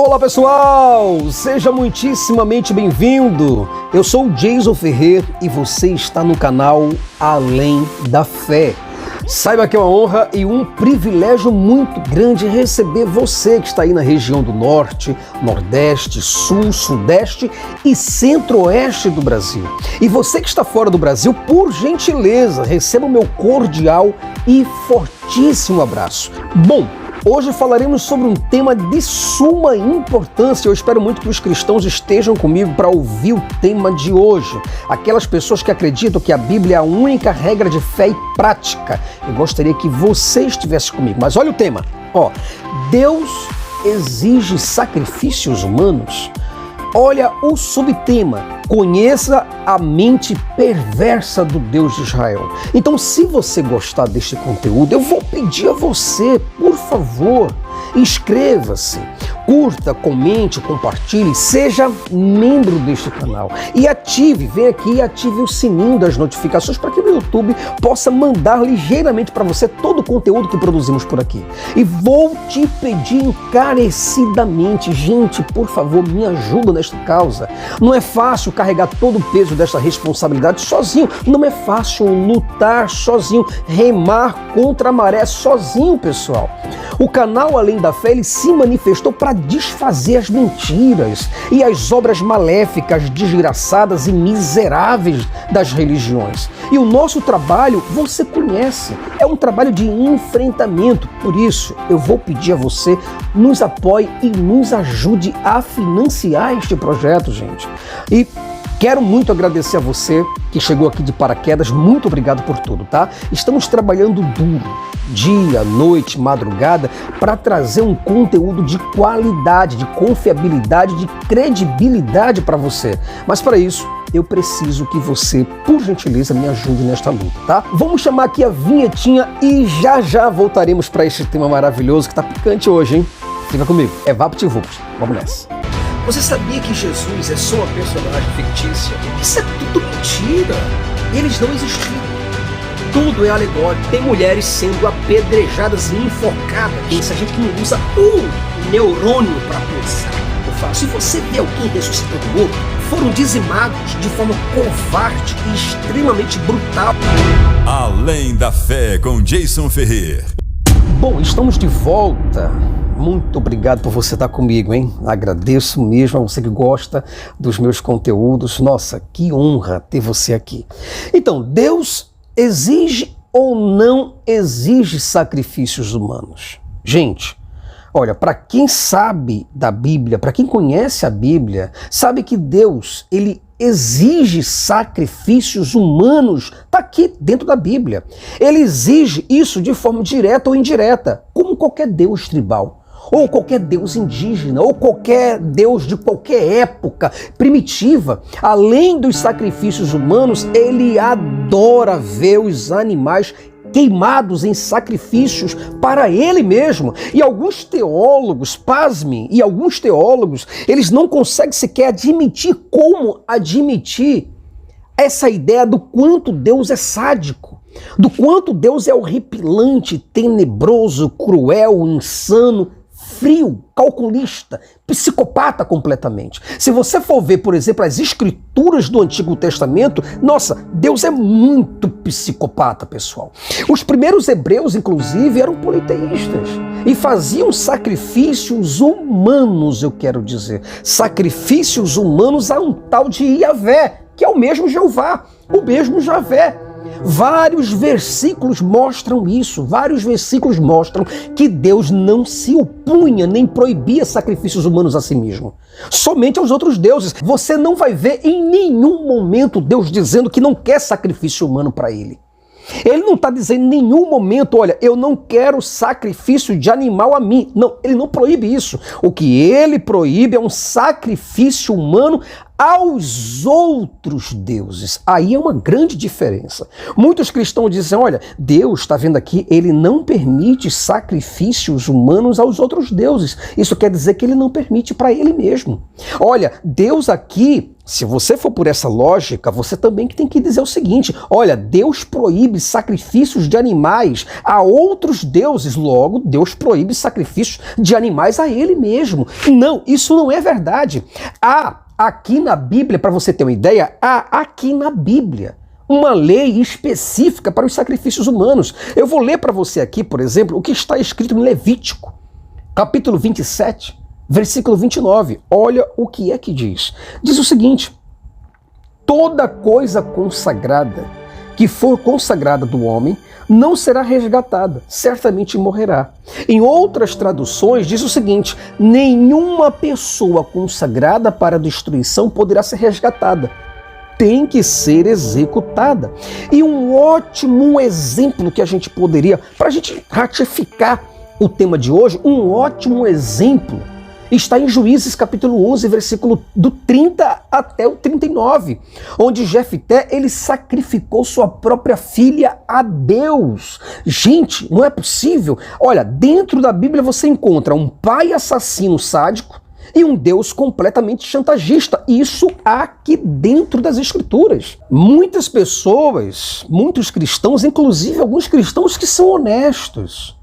Olá pessoal, seja muitíssimamente bem-vindo. Eu sou o Jason Ferrer e você está no canal Além da Fé. Saiba que é uma honra e um privilégio muito grande receber você que está aí na região do Norte, Nordeste, Sul, Sudeste e Centro-Oeste do Brasil. E você que está fora do Brasil, por gentileza, receba o meu cordial e fortíssimo abraço. Bom, hoje falaremos sobre um tema de suma importância. Eu espero muito que os cristãos estejam comigo para ouvir o tema de hoje. Aquelas pessoas que acreditam que a Bíblia é a única regra de fé e prática. Eu gostaria que você estivesse comigo. Mas olha o tema. Deus exige sacrifícios humanos? Olha o subtema. Conheça a mente perversa do Deus de Israel. Então, se você gostar deste conteúdo, eu vou pedir a você, por favor, inscreva-se, curta, comente, compartilhe, seja membro deste canal e vem aqui e ative o sininho das notificações para que o YouTube possa mandar ligeiramente para você todo o conteúdo que produzimos por aqui. E vou te pedir encarecidamente, gente, por favor, me ajuda nesta causa. Não é fácil carregar todo o peso desta responsabilidade sozinho, não é fácil lutar sozinho, remar contra a maré sozinho, pessoal. O canal Além da Fé, ele se manifestou para desfazer as mentiras e as obras maléficas, desgraçadas e miseráveis das religiões. E o nosso trabalho, você conhece, é um trabalho de enfrentamento. Por isso, eu vou pedir a você, nos apoie e nos ajude a financiar este projeto, gente. E quero muito agradecer a você que chegou aqui de paraquedas. Muito obrigado por tudo, tá? Estamos trabalhando duro, dia, noite, madrugada, para trazer um conteúdo de qualidade, de confiabilidade, de credibilidade para você. Mas para isso, eu preciso que você, por gentileza, me ajude nesta luta, tá? Vamos chamar aqui a vinhetinha e já voltaremos para este tema maravilhoso que tá picante hoje, hein? Fica comigo. É VaptVupt. Vamos nessa. Você sabia que Jesus é só uma personagem fictícia? Isso é tudo mentira. Eles não existiram. Tudo é alegórico. Tem mulheres sendo apedrejadas e enforcadas. Se a gente não usa um neurônio para pensar. Eu falo, se você vê alguém ressuscitando morto, foram dizimados de forma covarde e extremamente brutal. Além da Fé com Jason Ferrer. Bom, estamos de volta. Muito obrigado por você estar comigo, hein? Agradeço mesmo a você que gosta dos meus conteúdos. Nossa, que honra ter você aqui. Então, Deus exige ou não exige sacrifícios humanos? Gente, olha, para quem sabe da Bíblia, para quem conhece a Bíblia, sabe que Deus, ele exige sacrifícios humanos. Está aqui dentro da Bíblia. Ele exige isso de forma direta ou indireta, como qualquer Deus tribal, ou qualquer Deus indígena, ou qualquer Deus de qualquer época primitiva. Além dos sacrifícios humanos, ele adora ver os animais queimados em sacrifícios para ele mesmo. E alguns teólogos, pasmem, eles não conseguem sequer admitir como admitir essa ideia do quanto Deus é sádico, do quanto Deus é horripilante, tenebroso, cruel, insano, frio, calculista, psicopata completamente. Se você for ver, por exemplo, as escrituras do Antigo Testamento, nossa, Deus é muito psicopata, pessoal. Os primeiros hebreus, inclusive, eram politeístas e faziam sacrifícios humanos, eu quero dizer. Sacrifícios humanos a um tal de Iavé, que é o mesmo Jeová, o mesmo Javé. Vários versículos mostram isso, vários versículos mostram que Deus não se opunha nem proibia sacrifícios humanos a si mesmo, somente aos outros deuses. Você não vai ver em nenhum momento Deus dizendo que não quer sacrifício humano para ele. Ele não está dizendo em nenhum momento, olha, eu não quero sacrifício de animal a mim. Não, ele não proíbe isso. O que ele proíbe é um sacrifício humano aos outros deuses. Aí é uma grande diferença. Muitos cristãos dizem, olha, Deus, está vendo aqui, ele não permite sacrifícios humanos aos outros deuses. Isso quer dizer que ele não permite para ele mesmo. Olha, Deus aqui, se você for por essa lógica, você também tem que dizer o seguinte, olha, Deus proíbe sacrifícios de animais a outros deuses, logo Deus proíbe sacrifícios de animais a ele mesmo. Não, isso não é verdade. Aqui na Bíblia, para você ter uma ideia, há aqui na Bíblia uma lei específica para os sacrifícios humanos. Eu vou ler para você aqui, por exemplo, o que está escrito em Levítico, capítulo 27, versículo 29. Olha o que é que diz. Diz o seguinte, toda coisa consagrada que for consagrada do homem não será resgatada, certamente morrerá. Em outras traduções diz o seguinte, nenhuma pessoa consagrada para destruição poderá ser resgatada, tem que ser executada. E um ótimo exemplo que a gente poderia, para a gente ratificar o tema de hoje, um ótimo exemplo está em Juízes capítulo 11, versículo do 30 até o 39, onde Jefté, ele sacrificou sua própria filha a Deus. Gente, não é possível. Olha, dentro da Bíblia você encontra um pai assassino sádico e um Deus completamente chantagista. Isso aqui dentro das Escrituras. Muitas pessoas, muitos cristãos, inclusive alguns cristãos que são honestos,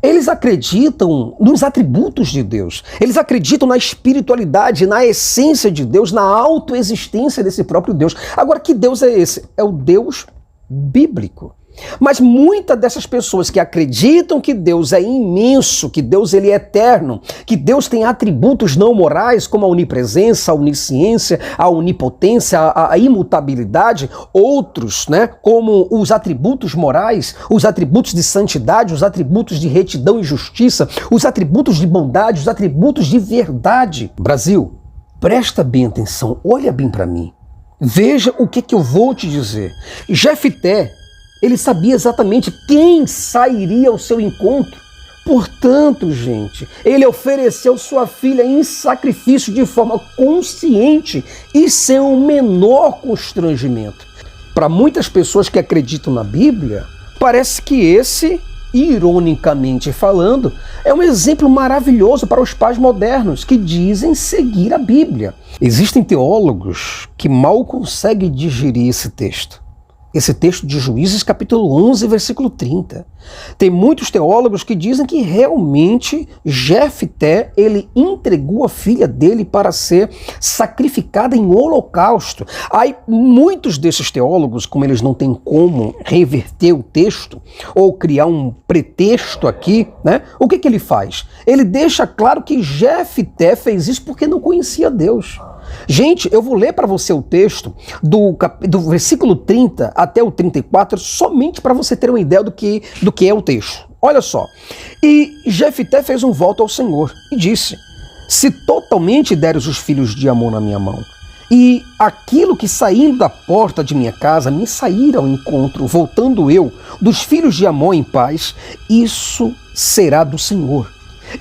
eles acreditam nos atributos de Deus, eles acreditam na espiritualidade, na essência de Deus, na autoexistência desse próprio Deus. Agora, que Deus é esse? É o Deus bíblico. Mas muitas dessas pessoas que acreditam que Deus é imenso, que Deus ele é eterno, que Deus tem atributos não morais como a onipresença, a onisciência, a onipotência, a imutabilidade, outros, como os atributos morais, os atributos de santidade, os atributos de retidão e justiça, os atributos de bondade, os atributos de verdade. Brasil, presta bem atenção, olha bem para mim. Veja o que eu vou te dizer. Jefté, ele sabia exatamente quem sairia ao seu encontro. Portanto, gente, ele ofereceu sua filha em sacrifício de forma consciente e sem o menor constrangimento. Para muitas pessoas que acreditam na Bíblia, parece que esse, ironicamente falando, é um exemplo maravilhoso para os pais modernos que dizem seguir a Bíblia. Existem teólogos que mal conseguem digerir esse texto. Esse texto de Juízes capítulo 11, versículo 30. Tem muitos teólogos que dizem que realmente Jefté, ele entregou a filha dele para ser sacrificada em holocausto. Aí muitos desses teólogos, como eles não têm como reverter o texto ou criar um pretexto aqui, o que ele faz? Ele deixa claro que Jefté fez isso porque não conhecia Deus. Gente, eu vou ler para você o texto do versículo 30 até o 34, somente para você ter uma ideia do que é o texto. Olha só. E Jefté fez um voto ao Senhor e disse, se totalmente deres os filhos de Amon na minha mão, e aquilo que saindo da porta de minha casa me sair ao encontro, voltando eu dos filhos de Amon em paz, isso será do Senhor,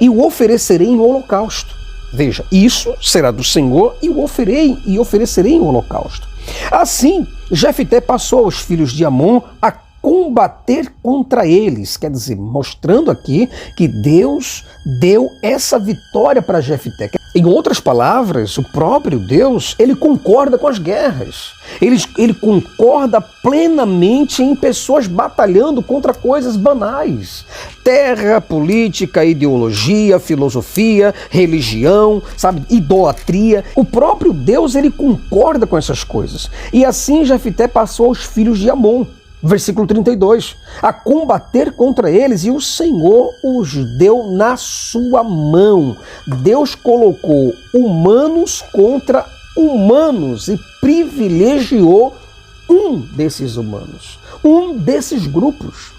e o oferecerei em holocausto. Veja, isso será do Senhor e o oferecerei em holocausto. Assim, Jefté passou aos filhos de Amon a combater contra eles, quer dizer, mostrando aqui que Deus deu essa vitória para Jefté. Em outras palavras, o próprio Deus, ele concorda com as guerras. Ele concorda plenamente em pessoas batalhando contra coisas banais. Terra, política, ideologia, filosofia, religião, idolatria. O próprio Deus, ele concorda com essas coisas. E assim Jefté passou aos filhos de Amon. Versículo 32, a combater contra eles, e o Senhor os deu na sua mão. Deus colocou humanos contra humanos e privilegiou um desses humanos, um desses grupos.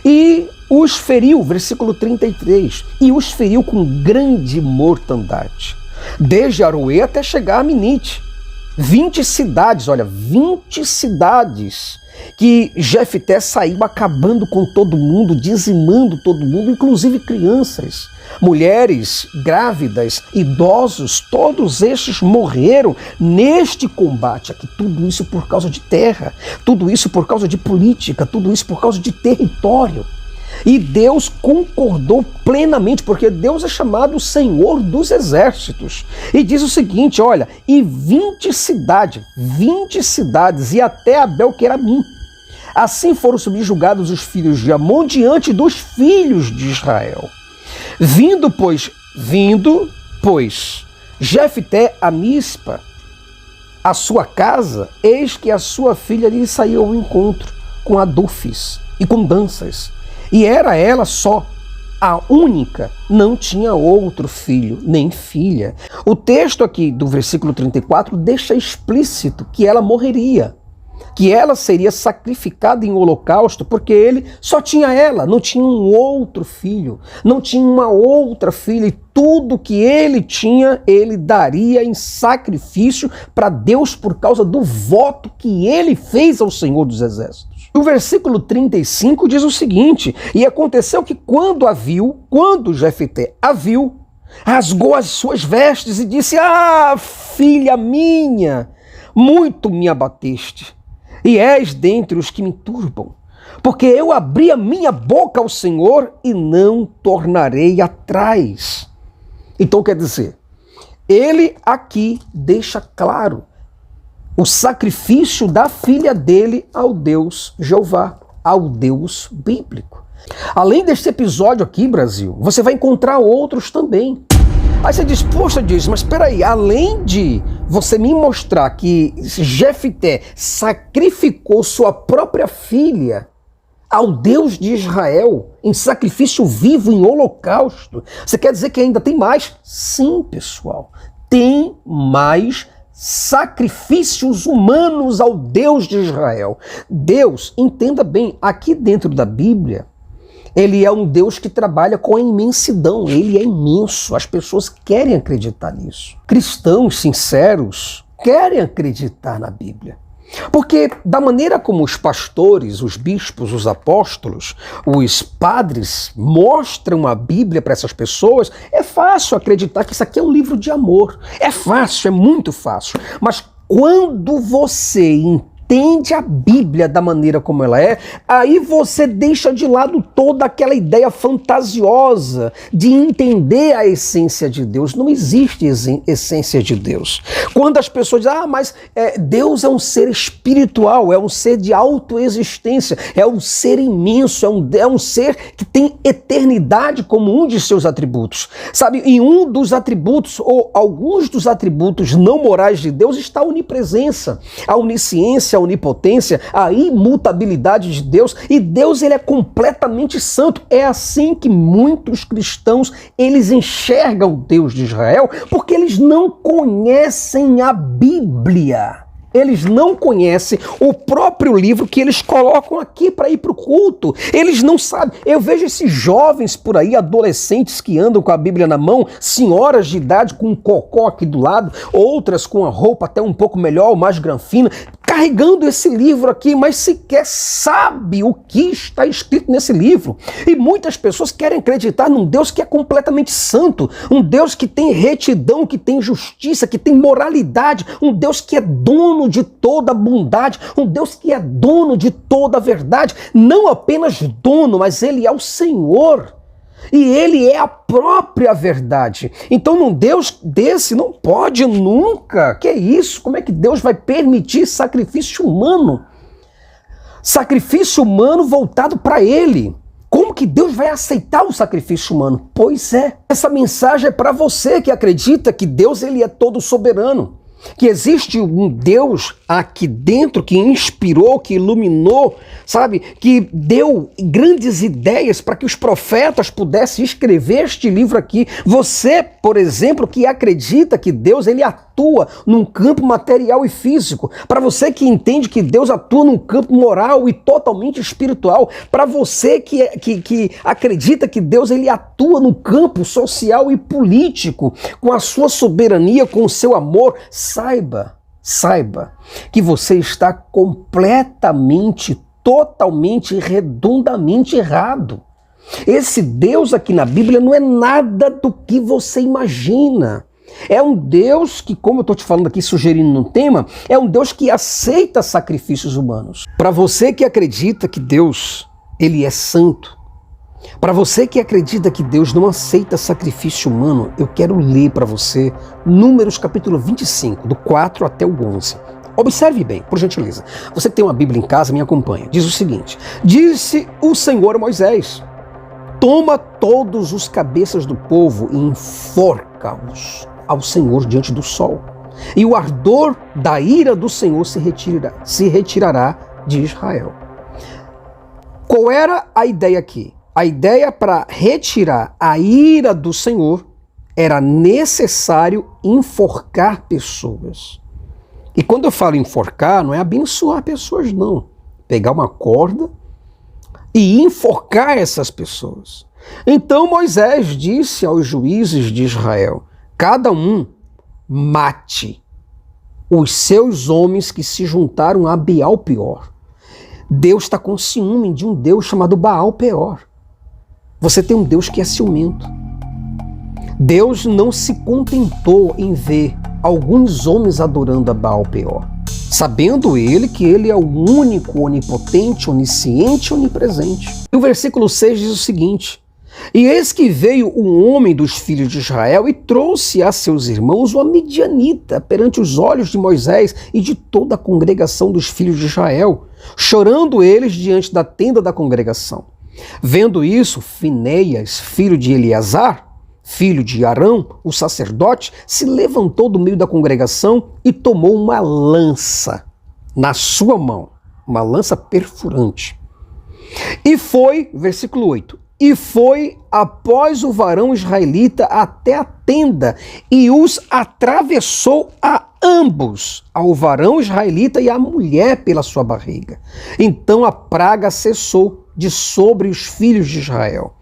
E os feriu, versículo 33, e os feriu com grande mortandade, desde Aroê até chegar a Minite. 20 cidades, olha, 20 cidades que Jefté saiu acabando com todo mundo, dizimando todo mundo, inclusive crianças, mulheres grávidas, idosos, todos estes morreram neste combate aqui. Tudo isso por causa de terra, tudo isso por causa de política, tudo isso por causa de território. E Deus concordou plenamente, porque Deus é chamado Senhor dos Exércitos. E diz o seguinte, olha, e 20 cidades, e até Abel-Queramim. Assim foram subjugados os filhos de Amon diante dos filhos de Israel. Vindo, pois, Jefté a Mispa, a sua casa, eis que a sua filha lhe saiu ao encontro, com adufes e com danças. E era ela só, a única, não tinha outro filho, nem filha. O texto aqui do versículo 34 deixa explícito que ela morreria, que ela seria sacrificada em holocausto, porque ele só tinha ela, não tinha um outro filho, não tinha uma outra filha, e tudo que ele tinha, ele daria em sacrifício para Deus por causa do voto que ele fez ao Senhor dos Exércitos. O versículo 35 diz o seguinte, e aconteceu que quando Jefté a viu, rasgou as suas vestes e disse, filha minha, muito me abateste, e és dentre os que me turbam, porque eu abri a minha boca ao Senhor e não tornarei atrás. Então quer dizer, ele aqui deixa claro o sacrifício da filha dele ao Deus Jeová, ao Deus bíblico. Além deste episódio aqui, Brasil, você vai encontrar outros também. Aí você diz, poxa, mas espera aí, além de você me mostrar que Jefté sacrificou sua própria filha ao Deus de Israel em sacrifício vivo, em holocausto, você quer dizer que ainda tem mais? Sim, pessoal, tem mais sacrifícios humanos ao Deus de Israel. Deus, entenda bem, aqui dentro da Bíblia, ele é um Deus que trabalha com a imensidão, ele é imenso, as pessoas querem acreditar nisso. Cristãos sinceros querem acreditar na Bíblia. Porque da maneira como os pastores, os bispos, os apóstolos, os padres mostram a Bíblia para essas pessoas, é fácil acreditar que isso aqui é um livro de amor. É fácil, é muito fácil. Mas quando você entende a Bíblia da maneira como ela é, aí você deixa de lado toda aquela ideia fantasiosa de entender a essência de Deus. Não existe essência de Deus. Quando as pessoas dizem, mas Deus é um ser espiritual, é um ser de autoexistência, é um ser imenso, é um ser que tem eternidade como um de seus atributos. Sabe, em um dos atributos, ou alguns dos atributos não morais de Deus está a onipresença, a onisciência, a onipotência, a imutabilidade de Deus, e Deus ele é completamente santo. É assim que muitos cristãos eles enxergam o Deus de Israel, porque eles não conhecem a Bíblia. Eles não conhecem o próprio livro que eles colocam aqui para ir para o culto. Eles não sabem. Eu vejo esses jovens por aí, adolescentes que andam com a Bíblia na mão, senhoras de idade com um cocó aqui do lado, outras com a roupa até um pouco melhor, mais granfina, carregando esse livro aqui, mas sequer sabe o que está escrito nesse livro. E muitas pessoas querem acreditar num Deus que é completamente santo, um Deus que tem retidão, que tem justiça, que tem moralidade, um Deus que é dono de toda a bondade, um Deus que é dono de toda a verdade, não apenas dono, mas ele é o Senhor. E ele é a própria verdade. Então um Deus desse não pode nunca. Que é isso? Como é que Deus vai permitir sacrifício humano? Sacrifício humano voltado para ele. Como que Deus vai aceitar o sacrifício humano? Pois é, essa mensagem é para você que acredita que Deus ele é todo soberano. Que existe um Deus aqui dentro que inspirou, que iluminou, sabe? Que deu grandes ideias para que os profetas pudessem escrever este livro aqui. Você, por exemplo, que acredita que Deus ele atua num campo material e físico. Para você que entende que Deus atua num campo moral e totalmente espiritual. Para você que acredita que Deus ele atua no campo social e político, com a sua soberania, com o seu amor. Saiba saiba que você está completamente, totalmente, redondamente errado. Esse Deus aqui na Bíblia não é nada do que você imagina. É um Deus que, como eu estou te falando aqui, sugerindo no tema, é um Deus que aceita sacrifícios humanos. Para você que acredita que Deus, ele é santo, para você que acredita que Deus não aceita sacrifício humano, eu quero ler para você Números capítulo 25, do 4 até o 11. Observe bem, por gentileza. Você que tem uma Bíblia em casa, me acompanha. Diz o seguinte: disse o Senhor a Moisés: toma todos os cabeças do povo e enforca-os ao Senhor diante do sol, e o ardor da ira do Senhor se retirará de Israel. Qual era a ideia aqui? A ideia para retirar a ira do Senhor era necessário enforcar pessoas. E quando eu falo enforcar, não é abençoar pessoas, não. Pegar uma corda e enforcar essas pessoas. Então Moisés disse aos juízes de Israel: cada um mate os seus homens que se juntaram a Baal-peor. Deus está com ciúme de um Deus chamado Baal-peor. Você tem um Deus que é ciumento. Deus não se contentou em ver alguns homens adorando a Baal-peor, sabendo ele que ele é o único, onipotente, onisciente, onipresente. E o versículo 6 diz o seguinte: e eis que veio um homem dos filhos de Israel e trouxe a seus irmãos uma midianita perante os olhos de Moisés e de toda a congregação dos filhos de Israel, chorando eles diante da tenda da congregação. Vendo isso, Finéias, filho de Eleazar, filho de Arão, o sacerdote, se levantou do meio da congregação e tomou uma lança na sua mão, uma lança perfurante. E foi, versículo 8, e foi após o varão israelita até a tenda e os atravessou a ambos, ao varão israelita e à mulher pela sua barriga. Então a praga cessou de sobre os filhos de Israel.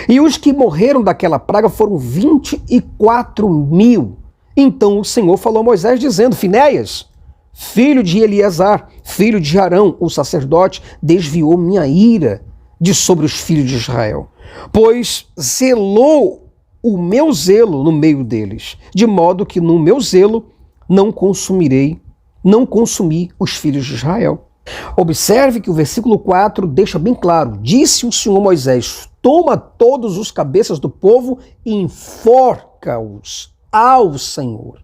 E os que morreram daquela praga foram 24.000. Então o Senhor falou a Moisés dizendo: Finéias, filho de Eleazar, filho de Arão, o sacerdote, desviou minha ira de sobre os filhos de Israel, pois zelou o meu zelo no meio deles, de modo que no meu zelo não consumi os filhos de Israel. Observe que o versículo 4 deixa bem claro: disse o Senhor a Moisés: toma todos os cabeças do povo e enforca-os ao Senhor,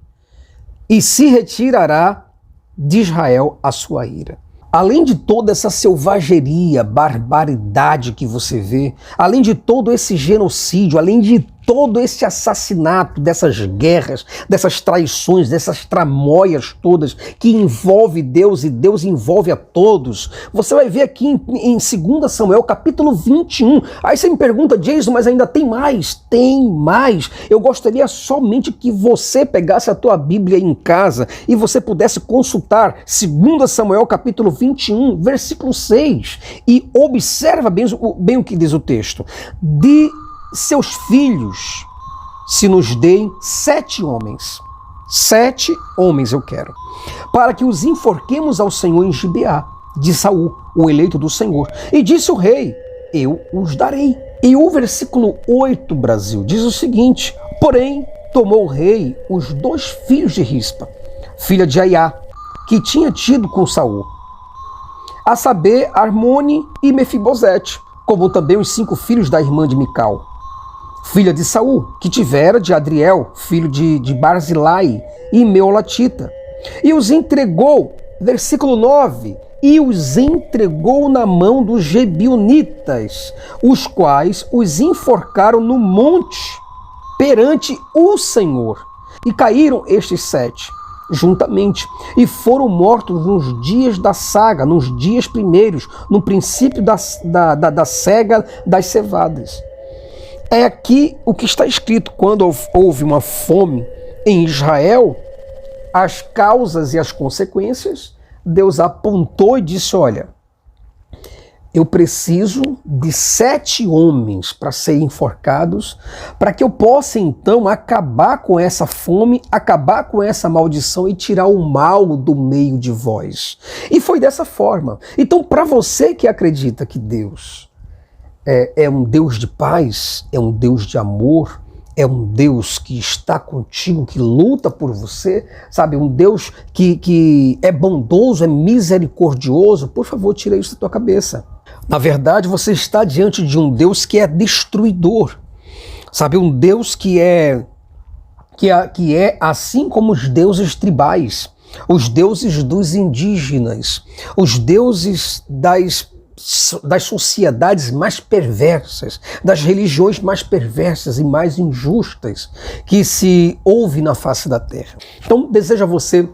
e se retirará de Israel a sua ira. Além de toda essa selvageria, barbaridade que você vê, além de todo esse genocídio, além de todo esse assassinato, dessas guerras, dessas traições, dessas tramóias todas que envolve Deus e Deus envolve a todos, você vai ver aqui em 2 Samuel capítulo 21. Aí você me pergunta: Jason, mas ainda tem mais? Tem mais. Eu gostaria somente que você pegasse a tua Bíblia em casa e você pudesse consultar 2 Samuel capítulo 21, versículo 6, e observa bem o que diz o texto. De seus filhos se nos deem 7 homens. 7 homens eu quero, para que os enforquemos ao Senhor em Gibeá de Saul, o eleito do Senhor. E disse o rei: eu os darei. E o versículo 8, Brasil, diz o seguinte: porém, tomou o rei os 2 filhos de Rispa, filha de Aiá, que tinha tido com Saul, a saber, Armone e Mefibosete, como também os 5 filhos da irmã de Mical, filha de Saul, que tivera de Adriel, filho de Barzilai, e Meolatita. E os entregou, versículo 9, e os entregou na mão dos Gebionitas, os quais os enforcaram no monte perante o Senhor. E caíram estes 7 juntamente, e foram mortos nos dias da saga, nos dias primeiros, no princípio da cega das cevadas. É aqui o que está escrito: quando houve uma fome em Israel, as causas e as consequências, Deus apontou e disse: olha, eu preciso de 7 homens para serem enforcados, para que eu possa então acabar com essa fome, acabar com essa maldição e tirar o mal do meio de vós. E foi dessa forma. Então, para você que acredita que Deus é um Deus de paz, é um Deus de amor, é um Deus que está contigo, que luta por você, sabe? Um Deus que é bondoso, é misericordioso. Por favor, tira isso da tua cabeça. Na verdade, você está diante de um Deus que é destruidor, sabe? Um Deus que é assim como os deuses tribais, os deuses dos indígenas, os deuses das sociedades mais perversas, das religiões mais perversas e mais injustas que se ouve na face da terra. Então, desejo a você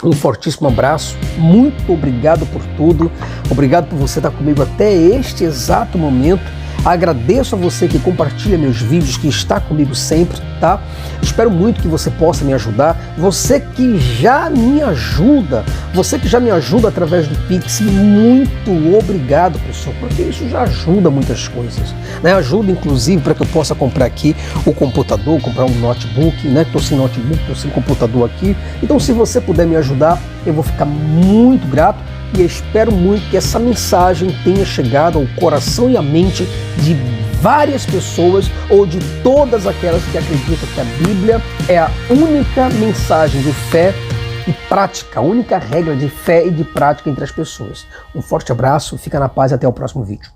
um fortíssimo abraço, muito obrigado por tudo, obrigado por você estar comigo até este exato momento. Agradeço a você que compartilha meus vídeos, que está comigo sempre, tá? Espero muito que você possa me ajudar. Você que já me ajuda através do Pix, muito obrigado, pessoal, porque isso já ajuda muitas coisas, né? Ajuda inclusive para que eu possa comprar aqui o computador, comprar um notebook, né? Estou sem notebook, estou sem computador aqui. Então, se você puder me ajudar, eu vou ficar muito grato. E espero muito que essa mensagem tenha chegado ao coração e à mente de várias pessoas ou de todas aquelas que acreditam que a Bíblia é a única mensagem de fé e prática, a única regra de fé e de prática entre as pessoas. Um forte abraço, fica na paz e até o próximo vídeo.